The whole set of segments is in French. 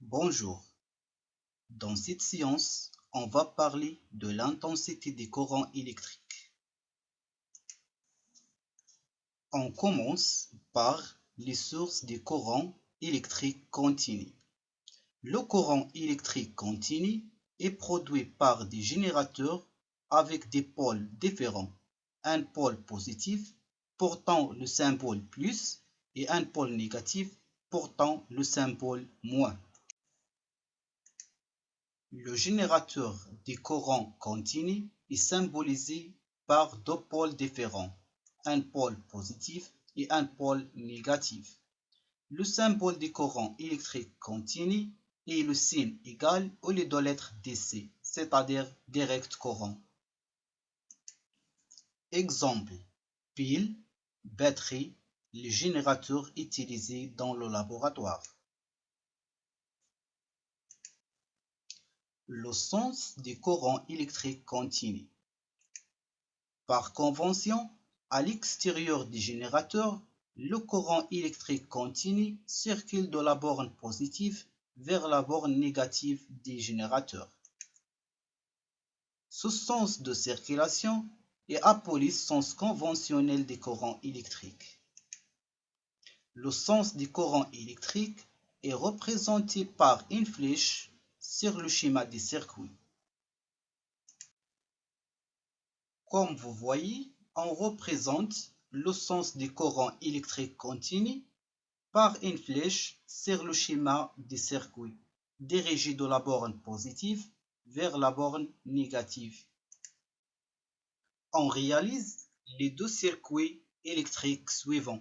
Bonjour, dans cette séance, on va parler de l'intensité des courants électriques. On commence par les sources des courants électriques continus. Le courant électrique continu est produit par des générateurs avec des pôles différents. Un pôle positif portant le symbole plus et un pôle négatif portant le symbole moins. Le générateur des courants continus est symbolisé par deux pôles différents, un pôle positif et un pôle négatif. Le symbole des courants électriques continus est le signe égal au lieu de lettre DC, c'est-à-dire direct courant. Exemple, pile, batterie, les générateurs utilisés dans le laboratoire. Le sens des courants électriques continus. Par convention, à l'extérieur du générateur, le courant électrique continu circule de la borne positive vers la borne négative du générateur. Ce sens de circulation est appelé sens conventionnel des courants électriques. Le sens des courants électriques est représenté par une flèche sur le schéma du circuit. Comme vous voyez, on représente le sens des courants électriques continus par une flèche sur le schéma du circuit, dirigé de la borne positive vers la borne négative. On réalise les deux circuits électriques suivants.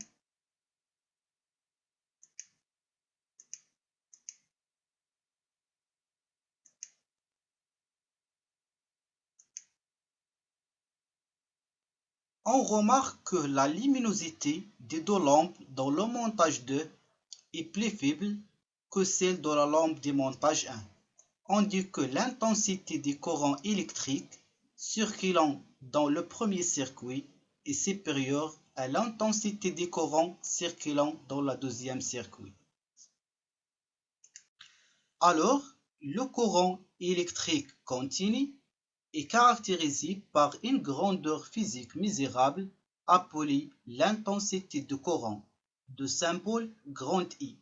On remarque que la luminosité des deux lampes dans le montage 2 est plus faible que celle de la lampe du montage 1. On dit que l'intensité des courants électriques circulant dans le premier circuit est supérieure à l'intensité des courants circulant dans le deuxième circuit. Alors, le courant électrique continu est caractérisé par une grandeur physique misérable appelée l'intensité de courant, de symbole grand I.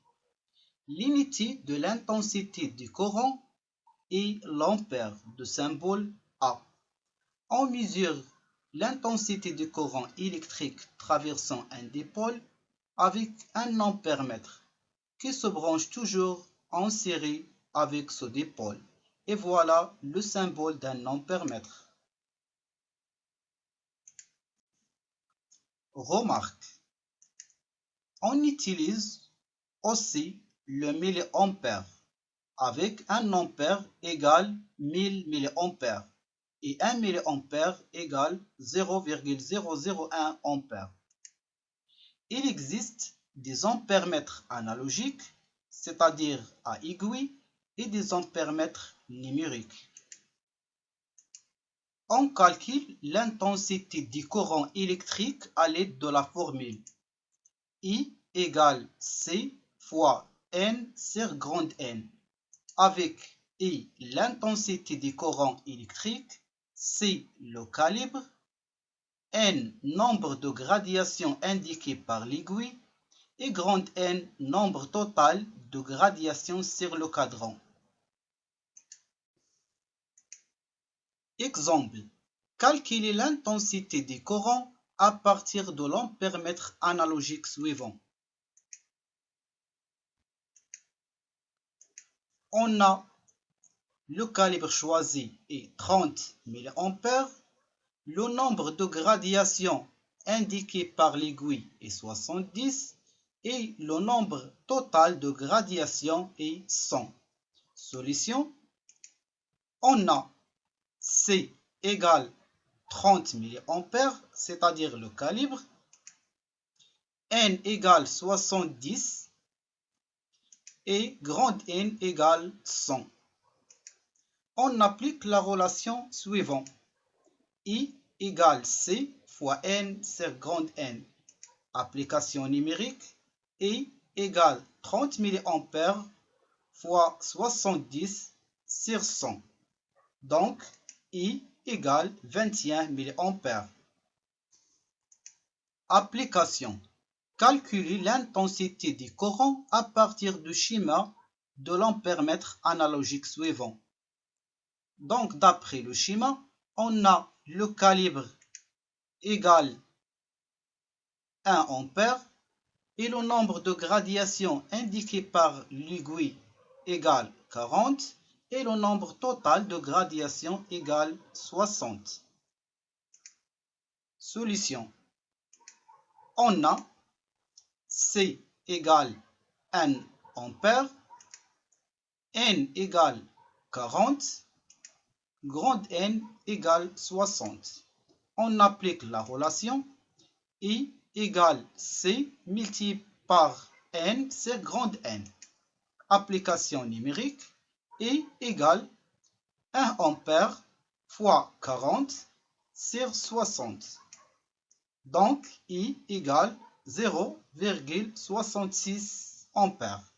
L'unité de l'intensité du courant est l'ampère, de symbole A. On mesure l'intensité du courant électrique traversant un dipôle avec un ampèremètre qui se branche toujours en série avec ce dipôle. Et voilà le symbole d'un ampèremètre. Remarque, on utilise aussi le milliampère avec un ampère égale 1000 milliampères et 1 milliampère égale 0,001 ampère. Il existe des ampèremètres analogiques, c'est-à-dire à aiguille, et des ampèremètres numériques. On calcule l'intensité du courant électrique à l'aide de la formule I égale C fois N sur grand N, avec I l'intensité du courant électrique, C le calibre, N nombre de gradations indiquées par l'aiguille et grand N nombre total de gradations sur le cadran. Exemple, calculer l'intensité des courants à partir de l'ampèremètre analogique suivant. On a le calibre choisi est 30 mA, le nombre de gradations indiqué par l'aiguille est 70 et le nombre total de gradations est 100. Solution, on a C égale 30 mA, c'est-à-dire le calibre, N égale 70 et grand N égale 100. On applique la relation suivante. I égale C fois N sur grand N. Application numérique. I égale 30 mA fois 70 sur 100. Donc, I égale 21 mA. Application. Calculer l'intensité du courant à partir du schéma de l'ampèremètre analogique suivant. Donc, d'après le schéma, on a le calibre égale 1 ampère et le nombre de gradations indiqué par l'aiguille égale 40 et le nombre total de gradations égale 60. Solution. On a C égale 1 ampère, N égale 40, grand N égale 60. On applique la relation I égale C multiplié par N sur grand N. Application numérique, I égale 1 ampère fois 40 sur 60. Donc, I égale 0,66 ampères.